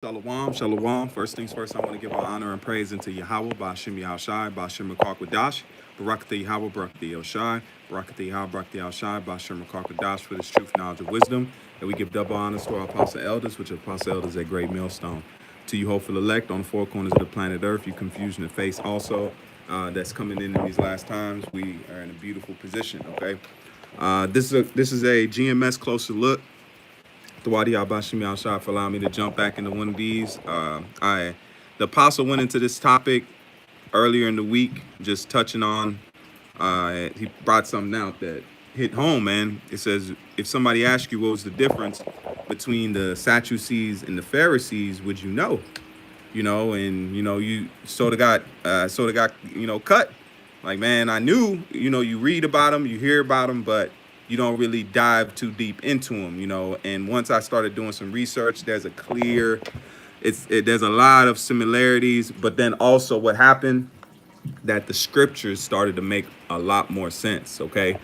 Shalom, shalom. First things first, I want to give our honor and praise into Yahweh, Ba'ashim Yahushai, Ba'ashim Rakakwadash, Barakatah Yahweh, Barakatah Yoshai, Barakatah Yahweh, Barakatah Yoshai, Ba'ashim Rakakwadash for this truth, knowledge, and wisdom. And we give double honors to our apostle elders, which are apostle elders at Great Millstone. To you, hopeful elect on the four corners of the planet Earth, you confusion and face also that's coming in these last times. We are in a beautiful position, okay? This is a GMS closer look. Thawadi Abashim Yahshua for allowing me to jump back into one of these. The apostle went into this topic earlier in the week, just touching on. He brought something out that hit home, man. It says, if somebody asks you what was the difference between the Sadducees and the Pharisees, would you know? And you sort of got cut. Like, man, I knew. You read about them, you hear about them, but you don't really dive too deep into them, And once I started doing some research, there's a lot of similarities, but then also what happened, that the scriptures started to make a lot more sense, okay?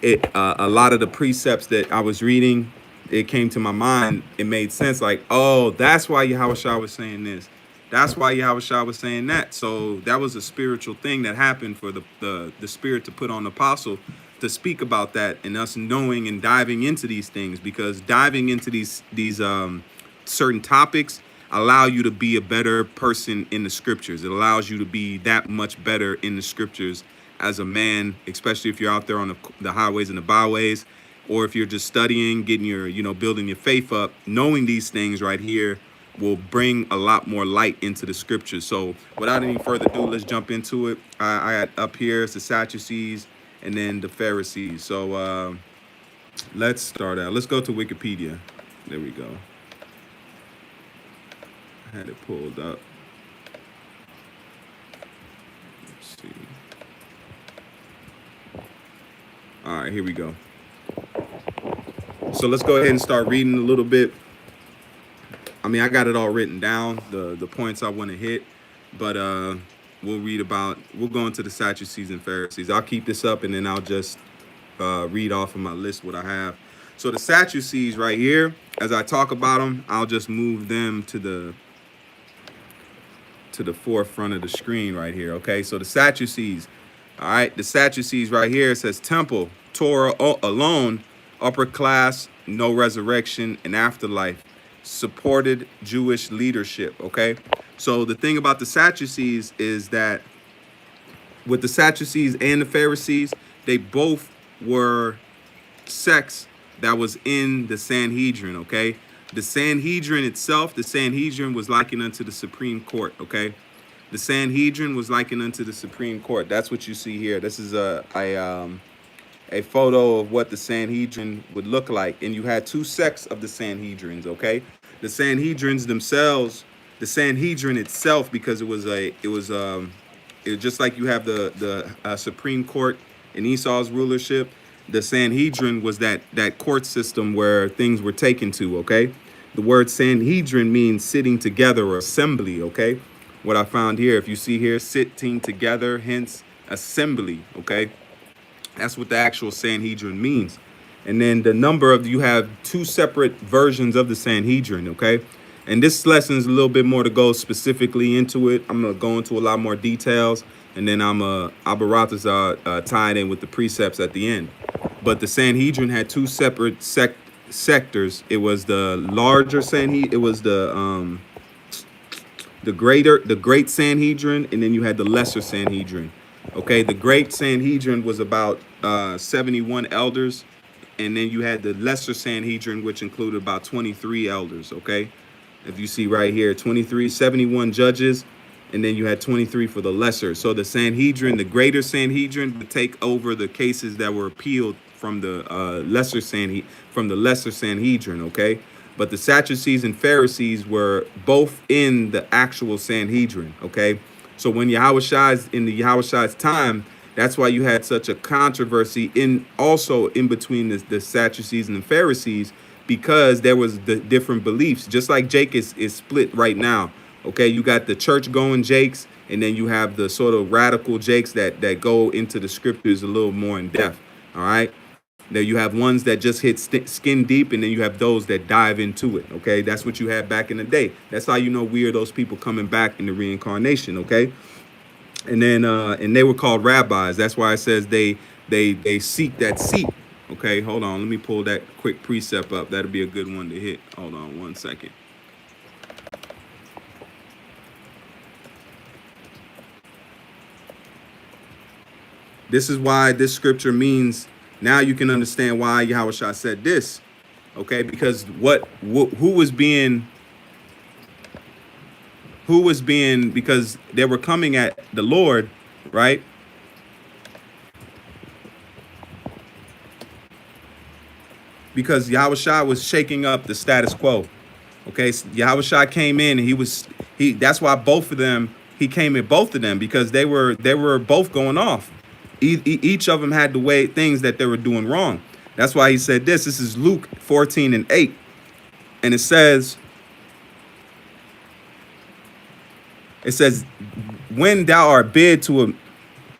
A lot of the precepts that I was reading, it came to my mind, it made sense, like, oh, that's why Yahushua was saying this. That's why Yahushua was saying that. So that was a spiritual thing that happened for the spirit to put on the apostle to speak about that, and us knowing and diving into these things, because diving into these certain topics allow you to be a better person in the scriptures. It allows you to be that much better in the scriptures as a man, especially if you're out there on the highways and the byways, or if you're just studying, getting your, building your faith up. Knowing these things right here will bring a lot more light into the scriptures. So without any further ado, let's jump into it. I had up here, it's the Sadducees and then the Pharisees. So let's start out. Let's go to Wikipedia. There we go. I had it pulled up. Let's see. All right, here we go. So let's go ahead and start reading a little bit. I mean, I got it all written down, the points I want to hit, but we'll go into the Sadducees and Pharisees. I'll keep this up, and then I'll just read off of my list what I have. So the Sadducees right here, as I talk about them, I'll just move them to the forefront of the screen right here, okay? So the Sadducees, all right, the Sadducees right here, it says temple, Torah alone, upper class, no resurrection, and afterlife, supported Jewish leadership, okay? So the thing about the Sadducees is that with the Sadducees and the Pharisees, they both were sects that was in the Sanhedrin, okay? The Sanhedrin itself, the Sanhedrin was likened unto the Supreme Court, okay? The Sanhedrin was likened unto the Supreme Court. That's what you see here. This is a photo of what the Sanhedrin would look like. And you had two sects of the Sanhedrins, okay? The Sanhedrins themselves, the Sanhedrin itself, because it was just like you have the Supreme Court in Esau's rulership. The Sanhedrin was that court system where things were taken to, okay? The word Sanhedrin means sitting together or assembly, okay? What I found here, if you see here, sitting together, hence assembly, okay? That's what the actual Sanhedrin means. And then you have two separate versions of the Sanhedrin, okay? And this lesson is a little bit more to go specifically into it. I'm going to go into a lot more details, and then Abarataz tied in with the precepts at the end. But the Sanhedrin had two separate sectors. It was the larger Sanhedrin. It was the great Sanhedrin, and then you had the lesser Sanhedrin. Okay, the great Sanhedrin was about 71 elders, and then you had the lesser Sanhedrin, which included about 23 elders, okay? If you see right here, 71 judges, and then you had 23 for the lesser. So the Sanhedrin, the greater Sanhedrin, would take over the cases that were appealed from the lesser Sanhedrin, okay? But the Sadducees and Pharisees were both in the actual Sanhedrin, okay? So when Yahushua's in the Yahushua's time, that's why you had such a controversy in between the Sadducees and the Pharisees, because there was the different beliefs. Just like Jake is split right now. Okay, you got the church going Jakes, and then you have the sort of radical Jakes that go into the scriptures a little more in depth. All right. Now you have ones that just hit skin deep, and then you have those that dive into it. Okay, that's what you had back in the day. That's how you know we are those people coming back in the reincarnation. Okay, and then and they were called rabbis. That's why it says they seek that seat. Okay, hold on. Let me pull that quick precept up. That'll be a good one to hit. Hold on one second. This is why this scripture means. Now you can understand why Yahweh Shah said this. Okay, because who was being because they were coming at the Lord, right? Because Yahweh Shah was shaking up the status quo. Okay, so Yahweh Shah came in, and that's why both of them, he came at both of them, because they were both going off. Each of them had the way things that they were doing wrong. That's why he said this. This is Luke 14:8. And it says, when thou art bid to a,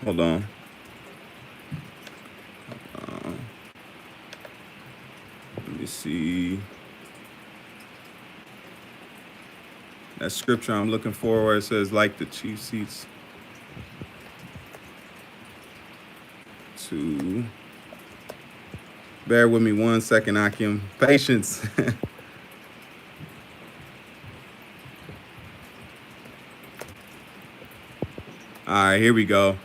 hold on. Let me see. That scripture I'm looking for where it says, like the chief seats to, bear with me 1 second, Akim. Patience. All right, here we go.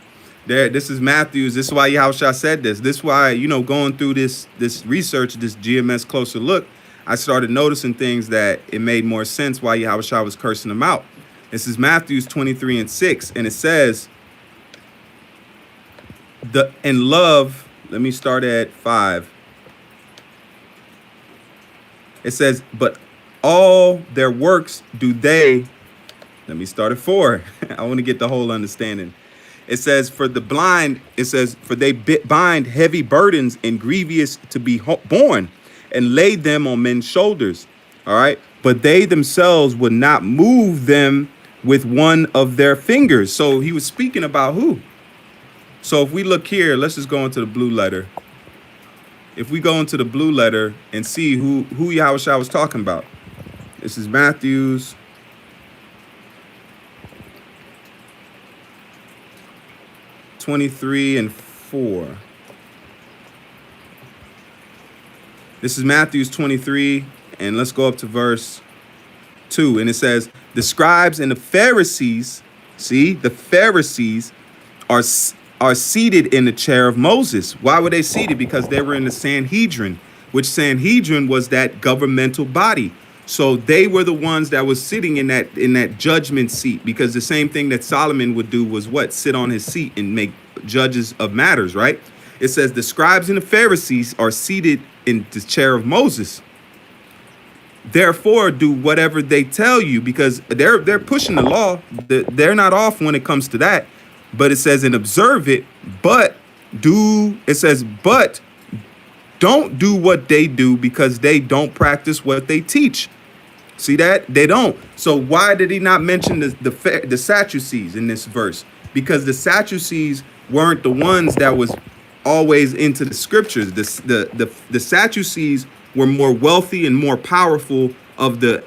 This is Matthew's. This is why Yahushua said this. This is why, going through this research, this GMS closer look, I started noticing things that it made more sense why Yahushua was cursing them out. This is Matthew's 23:6, and it says, in love, let me start at 5. It says, but all their works do they, let me start at 4. I want to get the whole understanding. It says, for the blind, it says, for they bind heavy burdens and grievous to be borne, and laid them on men's shoulders. All right. But they themselves would not move them with one of their fingers. So he was speaking about who? So if we look here, let's just go into the blue letter. If we go into the blue letter and see who Yahushua was talking about. This is Matthew's 23:4. This is Matthew's 23, and let's go up to verse 2. And it says, the scribes and the Pharisees, see, the Pharisees are seated in the chair of Moses. Why were they seated? Because they were in the Sanhedrin, which Sanhedrin was that governmental body. So they were the ones that was sitting in that judgment seat, because the same thing that Solomon would do was what? Sit on his seat and make judges of matters, right? It says the scribes and the Pharisees are seated in the chair of Moses. Therefore, do whatever they tell you, because they're pushing the law. They're not off when it comes to that. But it says, and observe it, but don't do what they do, because they don't practice what they teach. See that? They don't. So why did he not mention the Sadducees in this verse? Because the Sadducees weren't the ones that was always into the scriptures. The Sadducees were more wealthy and more powerful of the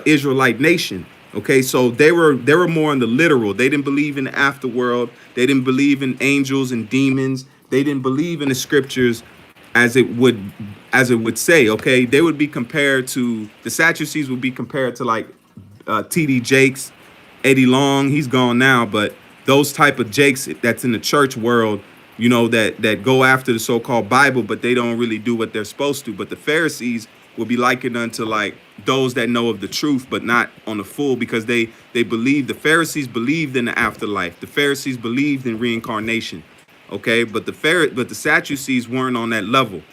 Israelite nation. Okay, so they were more in the literal. They didn't believe in the afterworld. They didn't believe in angels and demons. They didn't believe in the scriptures as it would say. Okay, they would be compared to, the Sadducees would be compared to like T.D. Jakes, Eddie Long. He's gone now, but those type of Jakes that's in the church world, that go after the so-called Bible, but they don't really do what they're supposed to. But the Pharisees will be likened unto like those that know of the truth, but not on the full, because the Pharisees believed in the afterlife. The Pharisees believed in reincarnation. Okay, but the Sadducees weren't on that level.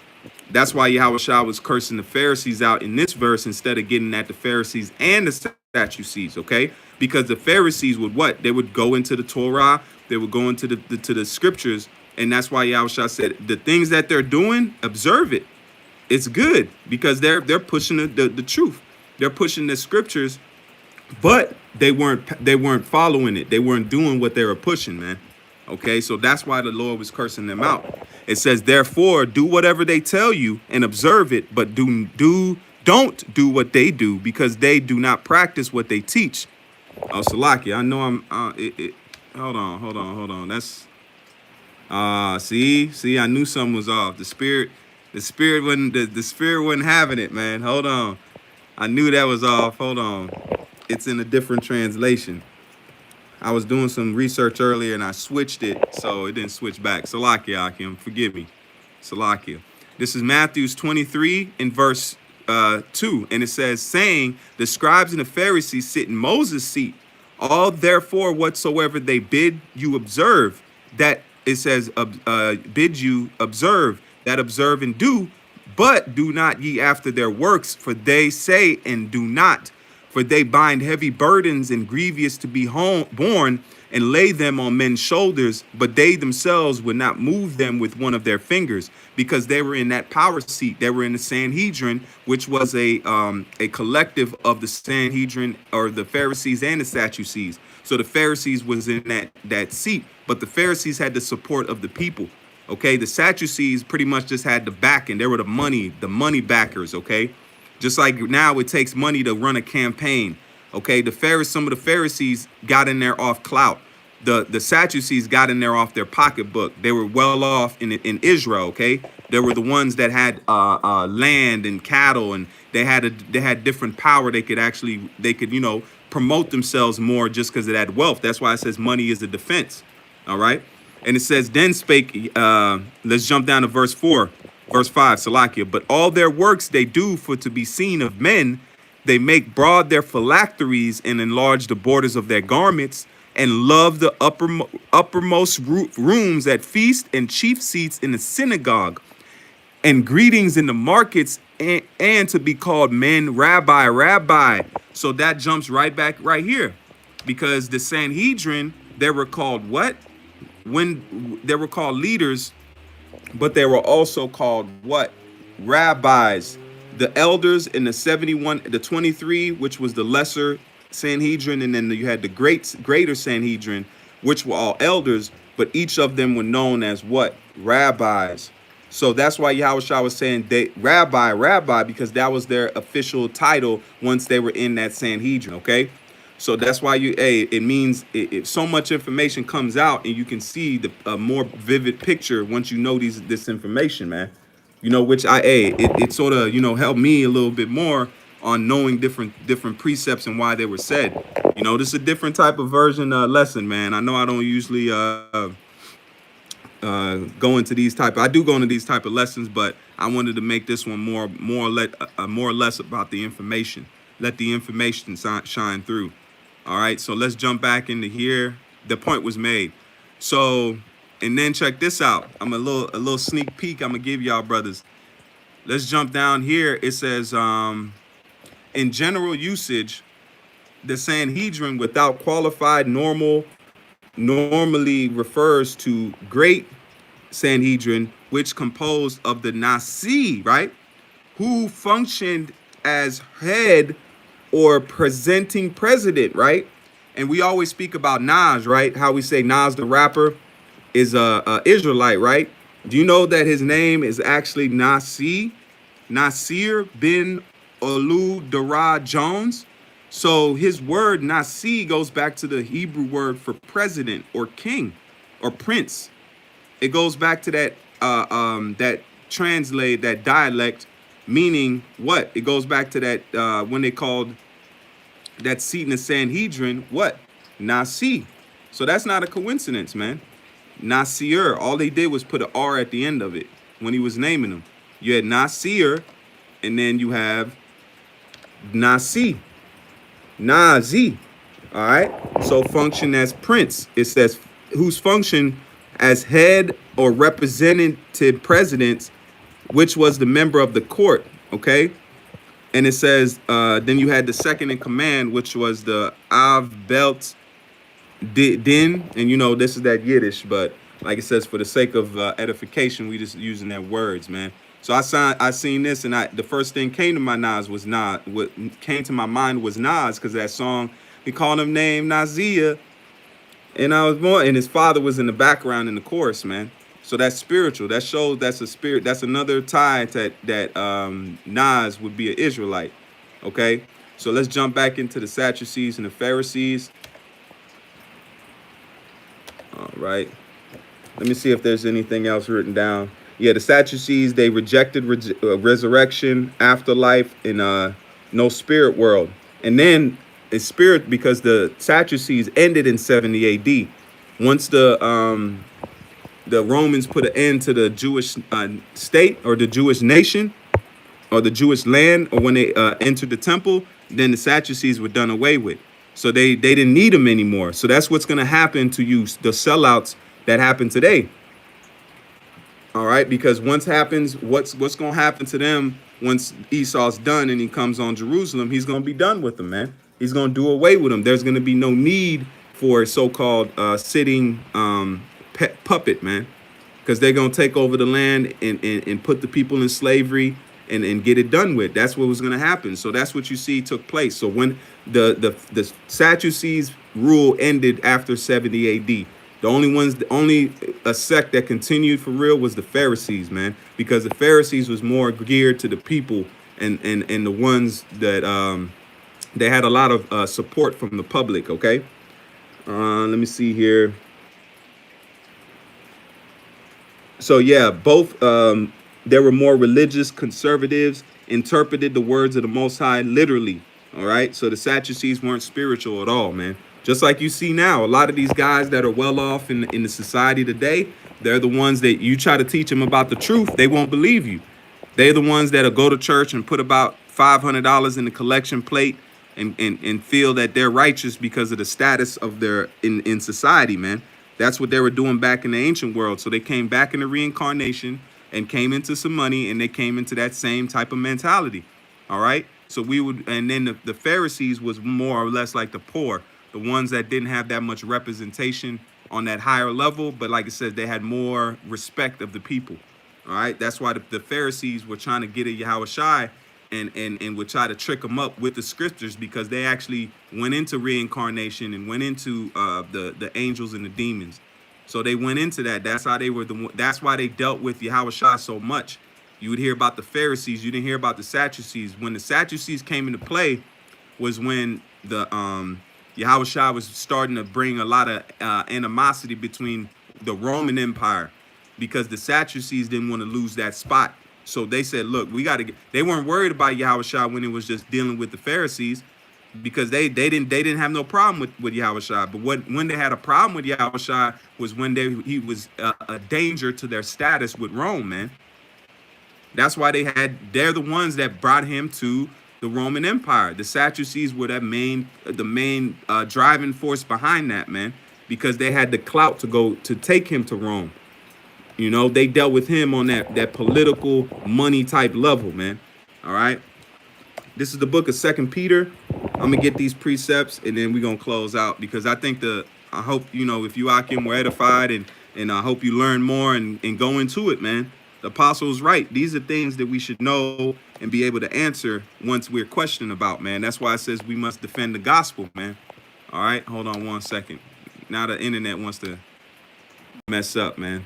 That's why Yahushua was cursing the Pharisees out in this verse instead of getting at the Pharisees and the Sadducees. Okay, because the Pharisees would what? They would go into the Torah. They would go into the scriptures, and that's why Yahushua said the things that they're doing, observe it. It's good, because they're pushing the truth. They're pushing the scriptures, but they weren't following it. They weren't doing what they were pushing, man. Okay, so that's why the Lord was cursing them out. It says, therefore, do whatever they tell you and observe it, but don't do what they do, because they do not practice what they teach. Oh, Salaki, I know I'm. Hold on. That's see, I knew something was off. The spirit wasn't having it, man. Hold on, I knew that was off. Hold on, it's in a different translation. I was doing some research earlier and I switched it, so it didn't switch back. Salakia, Akim, forgive me. Salakia. This is Matthew 23 in verse 2, and it says, saying, the scribes and the Pharisees sit in Moses' seat. All therefore whatsoever they bid you observe, that it says, bid you observe, that observe and do, but do not ye after their works, for they say and do not. For they bind heavy burdens and grievous to be borne, and lay them on men's shoulders, but they themselves would not move them with one of their fingers, because they were in that power seat. They were in the Sanhedrin, which was a collective of the Sanhedrin, or the Pharisees and the Sadducees. So the Pharisees was in that seat, but the Pharisees had the support of the people. Okay, the Sadducees pretty much just had the backing. They were the money backers. Okay. Just like now it takes money to run a campaign. Okay, some of the Pharisees got in there off clout. The Sadducees got in there off their pocketbook. They were well off in Israel. Okay, they were the ones that had land and cattle, and they had different power. They could promote themselves more just because of that wealth. That's why it says money is a defense. All right, and it says then spake. Let's jump down to verse 4. Verse 5, Salakia, but all their works they do for to be seen of men. They make broad their phylacteries and enlarge the borders of their garments, and love the uppermost rooms at feast and chief seats in the synagogue, and greetings in the markets, and to be called men, rabbi. So that jumps right back right here, because the Sanhedrin, they were called what? When they were called leaders, but they were also called what? Rabbis. The elders in the 71, the 23, which was the lesser Sanhedrin, and then you had the greater Sanhedrin, which were all elders, but each of them were known as what? Rabbis. So that's why Yahushua was saying rabbi, because that was their official title once they were in that Sanhedrin. Okay. So that's why it means so much information comes out, and you can see the more vivid picture once you know this information, man. Which it sort of helped me a little bit more on knowing different precepts and why they were said. This is a different type of version lesson, man. I know I don't usually go into these type. I do go into these type of lessons, but I wanted to make this one more or less about the information. Let the information shine through. All right, so let's jump back into here. The point was made. So, and then check this out. I'm a little sneak peek I'm gonna give y'all, brothers. Let's jump down here. It says, in general usage, the Sanhedrin without qualified normally refers to great Sanhedrin, which composed of the Nasi, right, who functioned as head or presenting president, right? And we always speak about Nas, right? How we say Nas the rapper is a Israelite, right? Do you know that his name is actually Nasir bin Olu Dara Jones? So his word Nasi goes back to the Hebrew word for president or king or prince. It goes back to that that dialect, meaning what? It goes back to that when they called that seat in the Sanhedrin, what? Nasi. So that's not a coincidence, man. Nasir. All they did was put an R at the end of it when he was naming them. You had Nasir, and then you have Nasi. Nazi. All right. So function as prince. It says whose function as head or representative presidents, which was the member of the court. Okay. And it says, then you had the second in command, which was the Av Belt Din. And this is that Yiddish, but like it says, for the sake of edification, we just using their words, man. So I seen this, and the first thing came to my Nas was Nas. What came to my mind was Nas, because that song, he called him name Nazia. And I was born, and his father was in the background in the chorus, man. So that's spiritual. That shows that's a spirit. That's another tie that Nas would be an Israelite. Okay. So let's jump back into the Sadducees and the Pharisees. All right. Let me see if there's anything else written down. Yeah, the Sadducees, they rejected resurrection, afterlife, and no spirit world. And then it's spirit because the Sadducees ended in 70 AD. Once the Romans put an end to the Jewish state or the Jewish nation or the Jewish land, or when they entered the temple, then the Sadducees were done away with. So they didn't need them anymore. So that's what's going to happen to you, the sellouts that happen today. All right, because once happens, what's going to happen to them once Esau's done and he comes on Jerusalem? He's going to be done with them, man. He's going to do away with them. There's going to be no need for a so-called sitting puppet, man, because they're going to take over the land and put the people in slavery and get it done with. That's what was going to happen. So that's what you see took place. So when the Sadducees rule ended after 70 AD, the only a sect that continued for real was the Pharisees, man, because the Pharisees was more geared to the people and the ones that they had a lot of support from the public. Okay, let me see here. So yeah, both there were more religious conservatives, interpreted the words of the Most High literally. All right, so the Sadducees weren't spiritual at all, man. Just like you see now, a lot of these guys that are well off in the society today, they're the ones that you try to teach them about the truth, they won't believe you. They're the ones that'll go to church and put about $500 in the collection plate and feel that they're righteous because of the status of their in society, man. That's what they were doing back in the ancient world. So they came back into reincarnation and came into some money, and they came into that same type of mentality. All right. So we would, and then the Pharisees was more or less like the poor, the ones that didn't have that much representation on that higher level. But like I said, they had more respect of the people. All right. That's why the Pharisees were trying to get at Yahushua and would try to trick them up with the scriptures, because they actually went into reincarnation and went into the angels and the demons. So they went into that. That's how they were that's why they dealt with Yahushua so much. You would hear about the Pharisees. You didn't hear about the Sadducees. When the Sadducees came into play was when the Yahushua was starting to bring a lot of animosity between the Roman Empire, because the Sadducees didn't want to lose that spot. So they said, look, we got to they weren't worried about Yahushua when it was just dealing with the Pharisees, because they didn't have no problem with Yahushua. But when they had a problem with Yahushua was when he was a danger to their status with Rome, man. That's why they're the ones that brought him to the Roman Empire. The Sadducees were the main driving force behind that, man, because they had the clout to take him to Rome. You know, they dealt with him on that political money type level, man. All right. This is the book of 2 Peter. I'm gonna get these precepts and then we're gonna close out, because I think I hope, you know, if you Akim were edified and I hope you learn more and go into it, man. The apostle is right. These are things that we should know and be able to answer once we're questioned about, man. That's why it says we must defend the gospel, man. All right, hold on one second. Now the internet wants to mess up, man.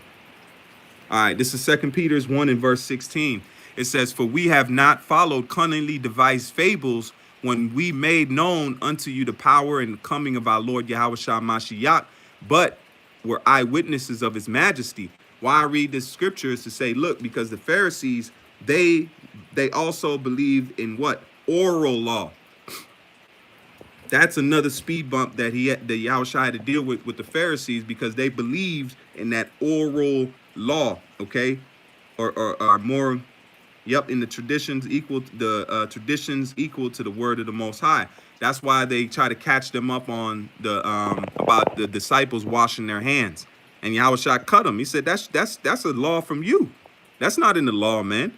All right, this is 2 Peter 1 and verse 16. It says, for we have not followed cunningly devised fables when we made known unto you the power and the coming of our Lord Yahushua Mashiach, but were eyewitnesses of his majesty. Why I read this scripture is to say, look, because the Pharisees, they also believed in what? Oral law. That's another speed bump that Yahushua had to deal with the Pharisees, because they believed in that oral law, okay, or more, yep, in the traditions equal to the word of the Most High. That's why they try to catch them up on the about the disciples washing their hands, and Yahushua cut them. He said that's a law from you. That's not in the law, man,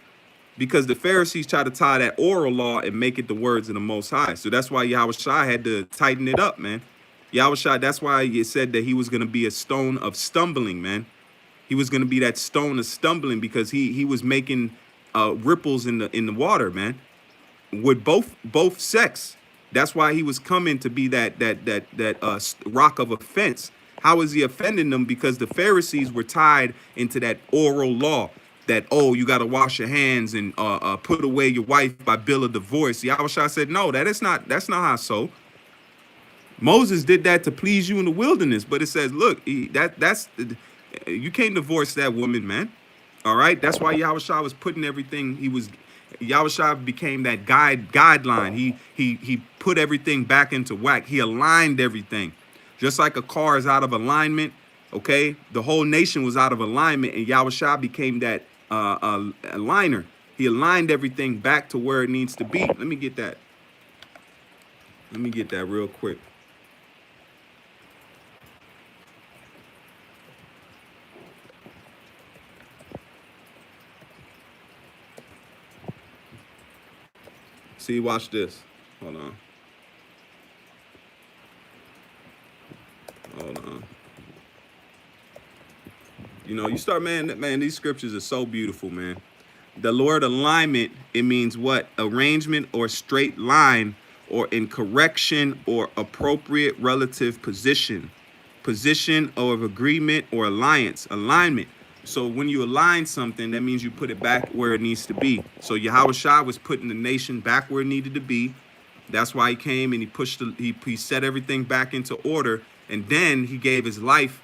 because the Pharisees try to tie that oral law and make it the words of the Most High. So that's why Yahushua had to tighten it up, man. Yahushua, that's why it said that he was going to be a stone of stumbling, man. He was going to be that stone of stumbling, because he was making ripples in the water, man, with both sects. That's why he was coming to be that rock of offense. How is he offending them? Because the Pharisees were tied into that oral law that, oh, you got to wash your hands and put away your wife by bill of divorce. Yahushua said, no, that's not how so. Moses did that to please you in the wilderness, but it says, look, that's you can't divorce that woman, man. All right, that's why Yahushua was putting everything. Yahushua became that guideline. He put everything back into whack. He aligned everything, just like a car is out of alignment. Okay, the whole nation was out of alignment, and Yahushua became that aligner. He aligned everything back to where it needs to be. Let me get that. Let me get that real quick. See, watch this. Hold on. Hold on. You know, you start, man, these scriptures are so beautiful, man. The Lord alignment, it means what? Arrangement or straight line or in correction or appropriate relative position. Position of agreement or alliance. Alignment. So when you align something, that means you put it back where it needs to be. So Yahushua was putting the nation back where it needed to be. That's why he came and he set everything back into order. And then he gave his life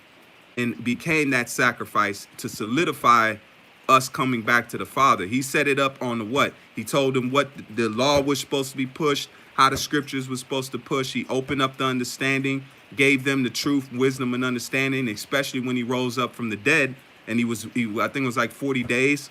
and became that sacrifice to solidify us coming back to the Father. He set it up on the what? He told them what the law was supposed to be pushed, how the scriptures was supposed to push. He opened up the understanding, gave them the truth, wisdom, and understanding, especially when he rose up from the dead. And I think it was like 40 days,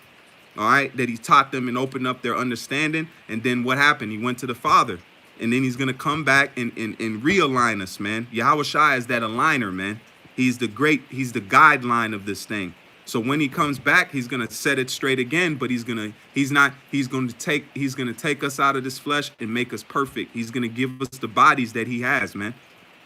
all right, that he taught them and opened up their understanding. And then what happened? He went to the Father. And then he's going to come back and realign us, man. Yahushua is that aligner, man. He's the guideline of this thing. So when he comes back, he's going to set it straight again, but he's going to take us out of this flesh and make us perfect. He's going to give us the bodies that he has, man.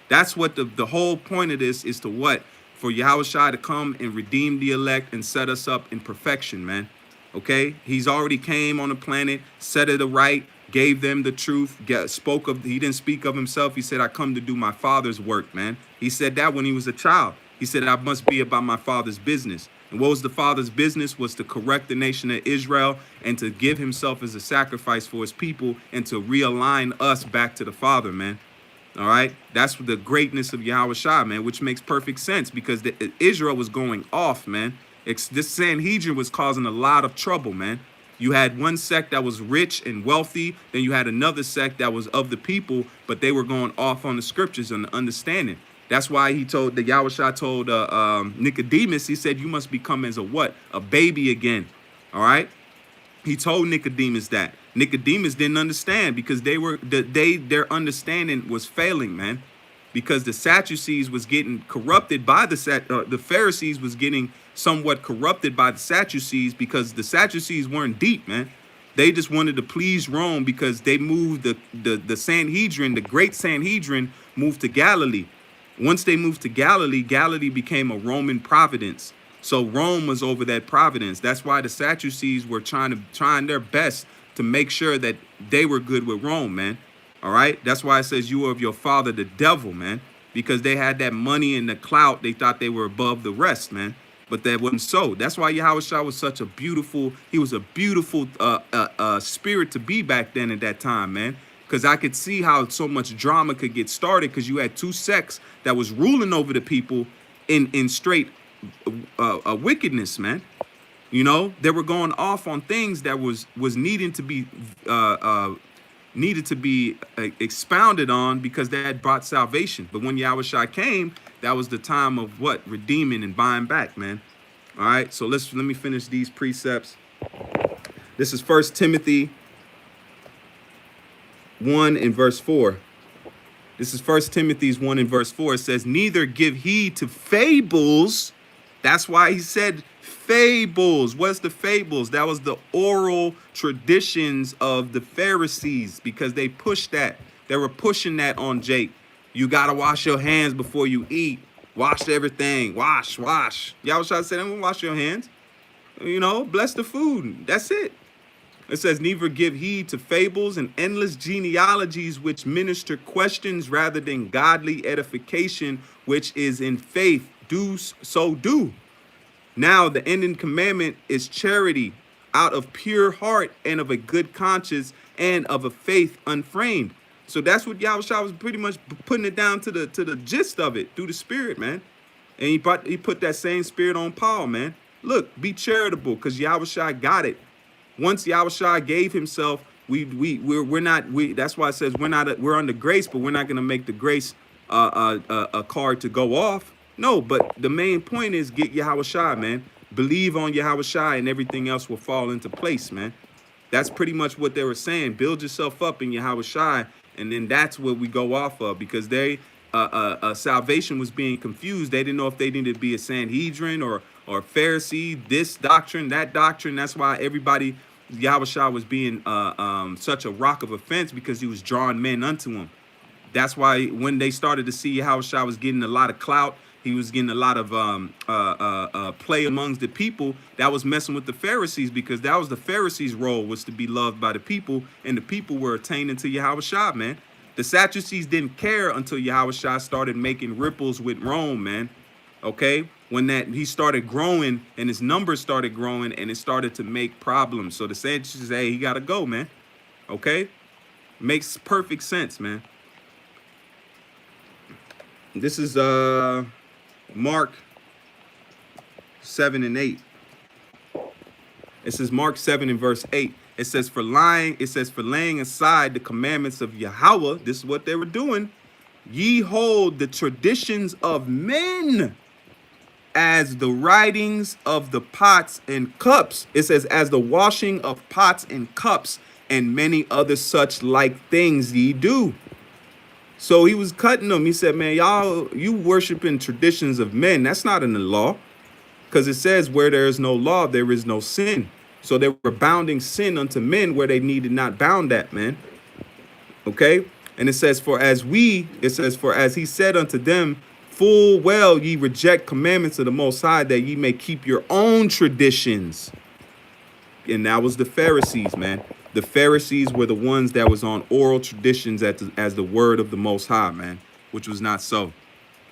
That's what the whole point of this is, to what? For Yahushua to come and redeem the elect and set us up in perfection, man. Okay? He's already came on the planet, set it right, gave them the truth, he didn't speak of himself. He said, I come to do my Father's work, man. He said that when he was a child. He said, I must be about my Father's business. And what was the Father's business? Was to correct the nation of Israel and to give himself as a sacrifice for his people and to realign us back to the Father, man. All right, that's the greatness of Yahushua, man, which makes perfect sense because Israel was going off, man. This Sanhedrin was causing a lot of trouble, man. You had one sect that was rich and wealthy, then you had another sect that was of the people, but they were going off on the scriptures and the understanding. That's why Yahushua told Nicodemus, he said, you must become as a what? A baby again. All right. He told Nicodemus that. Nicodemus didn't understand because their understanding was failing, man. Because the Sadducees was getting corrupted by the Pharisees was getting somewhat corrupted by the Sadducees because the Sadducees weren't deep, man. They just wanted to please Rome because they moved the Sanhedrin, the great Sanhedrin, moved to Galilee. Once they moved to Galilee, Galilee became a Roman province. So Rome was over that province. That's why the Sadducees were trying their best to make sure that they were good with Rome, man. All right. That's why it says you are of your father, the devil, man, because they had that money and the clout. They thought they were above the rest, man. But that wasn't so. That's why Yahushua was such a beautiful, he was a beautiful spirit to be back then at that time, man. Because I could see how so much drama could get started because you had two sects that was ruling over the people in straight wickedness, man. You know, they were going off on things that was needing to be expounded on because that had brought salvation. But when Yahushua came, that was the time of what? Redeeming and buying back, man. All right, so let me finish these precepts. This is 1 Timothy 1 and verse 4. This is 1 Timothy 1 and verse 4. It says, neither give heed to fables. That's why he said fables. What's the fables? That was the oral traditions of the Pharisees because they pushed that. They were pushing that on Jake. You got to wash your hands before you eat. Wash everything. Wash. Yahushua said, I'm going to wash your hands. You know, bless the food. That's it. It says, neither give heed to fables and endless genealogies which minister questions rather than godly edification, which is in faith. Do. Now the ending commandment is charity out of pure heart and of a good conscience and of a faith unframed. So that's what Yahushua was pretty much putting it down to the gist of it through the Spirit, man. And he put that same spirit on Paul, man. Look, be charitable, because Yahushua got it. Once Yahushua gave himself, we're not. That's why it says we're under grace, but we're not gonna make the grace a card to go off. No, but the main point is get Yahushua, man. Believe on Yahushua, and everything else will fall into place, man. That's pretty much what they were saying. Build yourself up in Yahushua, and then that's what we go off of, because salvation was being confused. They didn't know if they needed to be a Sanhedrin or Pharisee, this doctrine, that doctrine. That's why Yahushua was being such a rock of offense, because he was drawing men unto him. That's why when they started to see Yahushua was getting a lot of clout, he was getting a lot of play amongst the people, that was messing with the Pharisees, because that was the Pharisees' role, was to be loved by the people, and the people were attaining to Yahushua, man. The Sadducees didn't care until Yahushua started making ripples with Rome, man. Okay? When he started growing and his numbers started growing, and it started to make problems. So the Sadducees say, hey, he got to go, man. Okay? Makes perfect sense, man. This is Mark 7 and 8. It says Mark 7 and verse 8. It says for laying aside the commandments of Yahweh, this is what they were doing. Ye hold the traditions of men as the writings of the pots and cups. It says, as the washing of pots and cups, and many other such like things ye do. So he was cutting them. He said, man, you worshiping traditions of men. That's not in the law, because it says where there is no law, there is no sin. So they were bounding sin unto men where they needed not bound that, man. Okay. And it says, for as he said unto them, full well ye reject commandments of the Most High, that ye may keep your own traditions. And that was the Pharisees, man. The Pharisees were the ones that was on oral traditions as the word of the Most High, man, which was not so.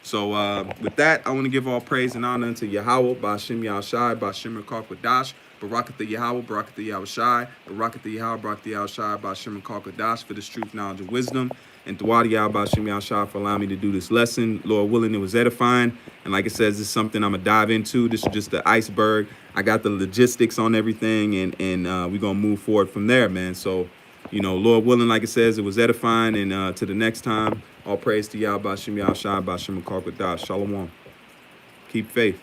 So with that, I want to give all praise and honor unto Yahweh, Ba'ashem Yahushai, Ba'ashem Kokwadash, Barakatha Yahweh, Barakatha Yahushai, Barakatha Yahweh, Barakatha Yahushai, Ba'ashem Kokwadash, for this truth, knowledge, and wisdom. And Thawadi Yahweh, Ba'ashem Yahushai, for allowing me to do this lesson. Lord willing, it was edifying. And like it says, this is something I'm going to dive into. This is just the iceberg. I got the logistics on everything, and we're going to move forward from there, man. So, Lord willing, like it says, it was edifying. And to the next time, all praise to Yahweh, Ba'ashem Yahushai, Ba'ashem Kokwadash. Shalom. Keep faith.